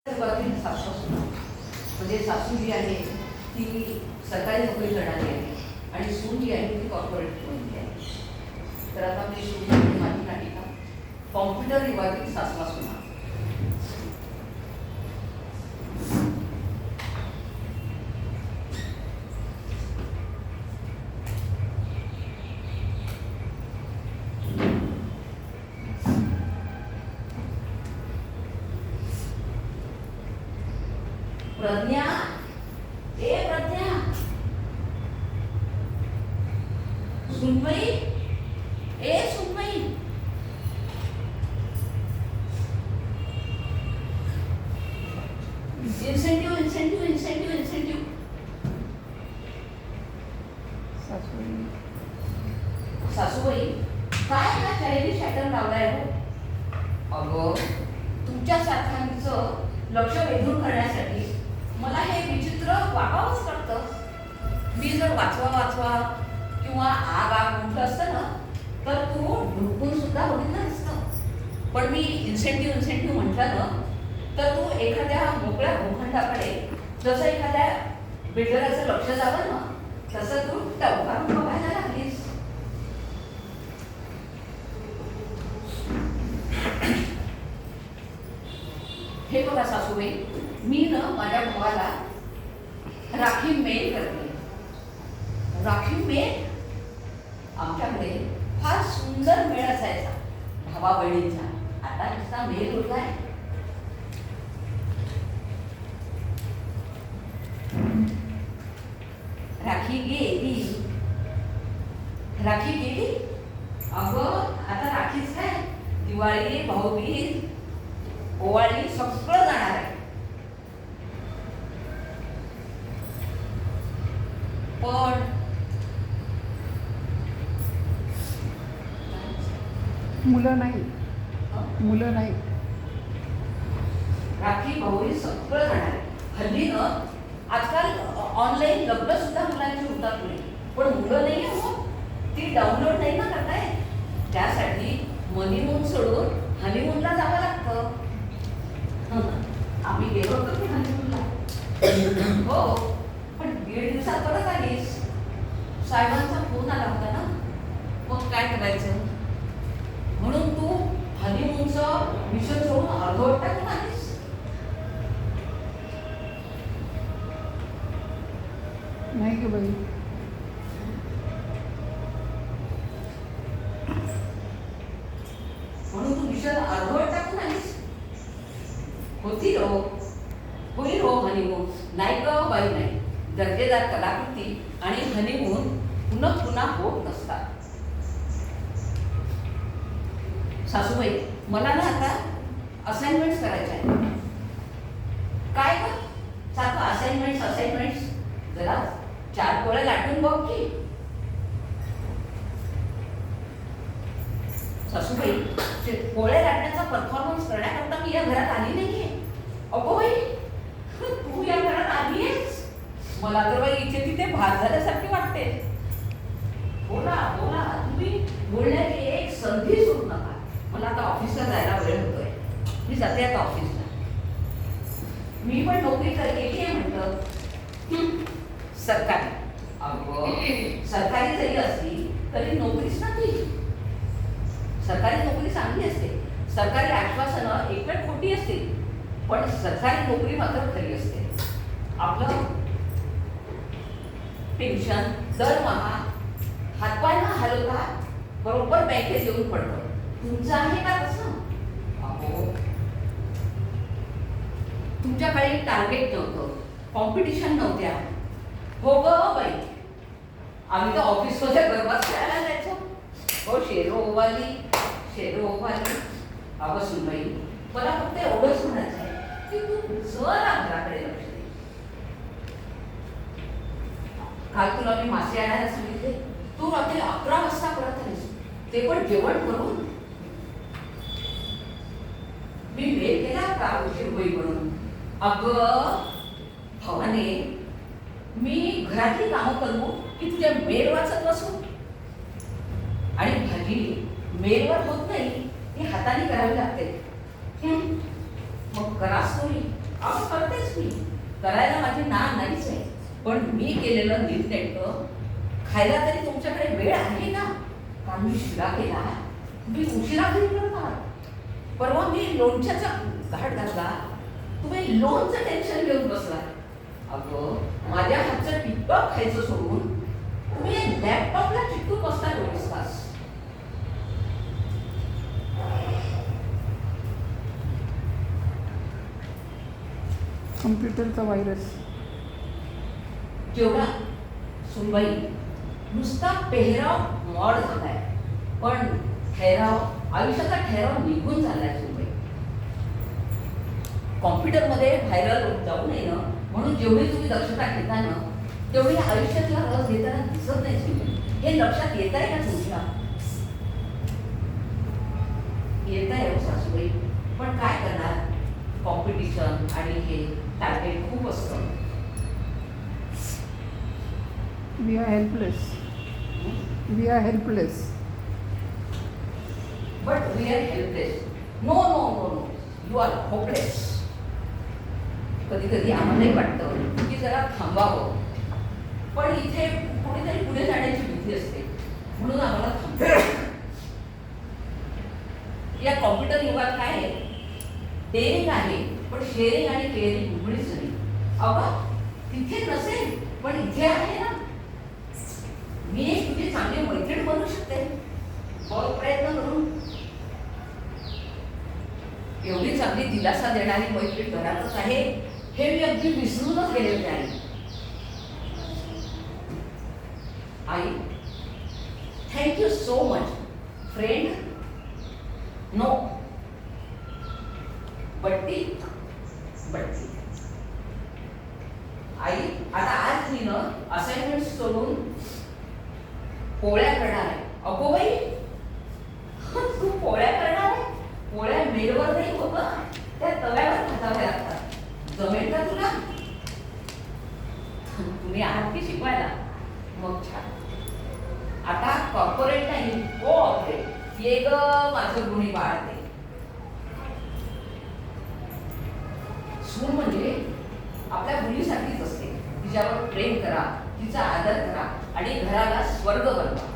सासू म्हणजे सासू जी आहे ती सरकारी नोकरी करणारी आहे आणि सून जी आहे ती कॉर्पोरेट बनली आहे. तर आता मी सून माझी नाटिका कॉम्प्युटर युगातील सासवा सुना. प्रज्ञा, ए प्रज्ञा, सुनमई, ए सुनमई, इन्सेंटिव्ह इन्सेंटिव्ह इन्सेंटिव्ह इन्सेंटिव्ह. सासूबाई, काय हा चायनीज आयटम लावलाय हो? अगं, तुमच्यासारख्यांचं लक्ष वेधून करण्यासाठी मला हे विचित्र वागावंच पडतं. मी जर वाचवा किंवा आग म्हटलं असतं ना तर तू ढुकून सुद्धा बघितलं नसतं. पण मी इन्सेंटिव्ह म्हटलं ना तर तू एखाद्या मोकळ्या भूखंडाकडे जसं एखाद्या बिल्डराचं लक्ष जावं ना तसं तू टवकारून बघायला लागलीस. हे बघा सासूबाई, मी ना माझ्या भावाला राखी मेल करते. राखी मेल आमच्याकडे फार सुंदर मेळ असायचा भावा बहिणींचा. आता नुसता मेल उरलाय. राखी गेली, राखी गेली. अगं आता राखीच काय, दिवाळी, भाऊबीज, ओवाळी सगळं जाणार आहे. पण मुलं नाही, मुलं नाही. राखी भाऊबीज सगळं जाणार आहे. हल्ली ना आजकाल ऑनलाईन लग्न सुद्धा मुलांची होतात नाही. पण मुलं नाही हो, ती डाउनलोड नाही ना करताय. त्यासाठी मनीमून सोडून हनीमूनला जावं लागतं. आम्ही गेलो होतो की हनीमूनला. हो, पण 1.5 दिवसात परत आलीस. साहेबांचा फोन आला होता ना, मग काय करायचं म्हणून तू हनीमूनचं मिशन सोडून अर्धवट टाकून आलीस. नाही ग बाई. म्हणून तू मिशन अर्धवट टाकून आलीस. होती हो, होईल हो हनीमून. नाही ग बाई नाही. दर्जेदार कलाकृती आणि हनीमून पुन्हा पुन्हा होत नसतात. सासूबाई, मला ना आता असाइनमेंट्स करायच्या आहेत. काय ग सारखं असाइनमेंट्स जरा 4 पोळ्या लाटून बघ की. सासूबाई, पोळ्या लाटण्याचा परफॉर्मन्स करण्याकरता मी या घरात आली नाहीये. अगो बाई, तू या घरात आली आहेस. मला तर बाई इथे तिथे भात झाल्यासारखी वाटते. बोला बोला, तुम्ही बोलण्याची एक संधी सोडू नका. मला आता ऑफिसला जायला वेळ होतोय. मी जाते आता ऑफिसला. मी पण नोकरी केली आहे म्हटलं. सरकारी. अगं, सरकारी जरी असली तरी नोकरीच ना ती. सरकारी नोकरी चांगली असते. सरकारी आश्वासनं एकवेळ खोटी असते, पण सरकारी नोकरी मात्र खरी असते. आपलं पेन्शन दरमहा हातपायला हलवता बरोबर बँकेत येऊन पडतं. तुमचं आहे का तसं? अहो, तुमच्याकडे टार्गेट नव्हतं, कॉम्पिटिशन नव्हत्या. हो ग बाई, आम्ही तर ऑफिसमध्ये गरबाच खेळायला जायचो. हो शेरो ओवाली. अगं सुनबाई, मला फक्त एवढंच म्हणायचं आहे की तू जरा घराकडे लक्ष दे. काल तुला मी मासे आणायला सांगितले, तू रात्री 11 वाजता परत आलीस, ते पण जेवण करून. मी मेल केला का उशीर होईल म्हणून. अगं भवाने, मी घरातली कामं करू की तुझ्या मेल वाचत बसू? आणि भाजी मेलवर होत नाही, ती हाताने करावी लागते. मग कराच तुम्ही. अहो करतेच मी, करायला माझी ना नाहीच आहे, पण मी केलेलं नीटनेटकं खायला तरी तुमच्याकडे वेळ आहे ना? काल मी शिरा केला, तुम्ही उशिरा घरी करत आहात. परवा मी लोणच्याचा घाट घातला, तुम्ही लोणचं टेन्शन घेऊन बसला. अगं माझ्या हातचं टिकटॉक खायचं सोडून तुम्ही लॅपटॉपला चिटकून बसता 24 तास. कम्प्युटरचा व्हायरस. जेवढा सुनबाई नुसता पेहराव मॉड झालाय, पण ठहराव आयुष्याचा ठहराव निघून झालाय सुनबाई. कॉम्प्युटरमध्ये व्हायरल जाऊ नये ना म्हणून जेवढी तुम्ही दक्षता घेता ना तेवढी आयुष्यातला रस घेताना दिसत नाही सुनबाई. हे लक्षात येत आहे का तुमच्या? येत आहे सासूबाई, पण काय करणार, कॉम्पिटिशन आणि हे टार्गेट खूप असतं. We are helpless. We are helpless. But we are helpless. No no no no, you are hopeless. कधी कधी आम्हालाही वाटतं की जरा थांबावं, पण इथे कोणीतरी पुढे जाण्याची भीती असते म्हणून आम्हाला थांबावं. या कॉम्प्युटर युगात काय आहे, डेअरिंग आहे पण शेअरिंग आणि केअरिंग उघडीच नाही. अगं तिथे नसेल पण इथे आहे ना. मी एक तुझी चांगली मैत्रीण बनू शकते, बघ प्रयत्न करून. एवढी चांगली दिलासा देणारी मैत्रीण घरातच आहे हे मी अगदी विसरूनच गेलेले आहे. आई, थँक्यू सो मच फ्रेंड. नो बट्टी बट्टी. आई, आता आज मी ना असाइनमेंट सोडून पोळ्या करणार आहे. अगो बाई, तू पोळ्या करणार आहे? पोळ्या मेलवर नाही होत, त्या तव्यावर भाजाव्या लागतात. जमेल का तुला? तुम्ही आहात की शिकवायला? मग छान. आता कॉर्पोरेट नाही, कोऑपरेट. ये ग माझं गुणी बाळते. सून म्हणजे आपल्या मुलीसारखीच असते. तिच्यावर प्रेम करा, तिचा आदर करा आणि घराला स्वर्ग बनवा.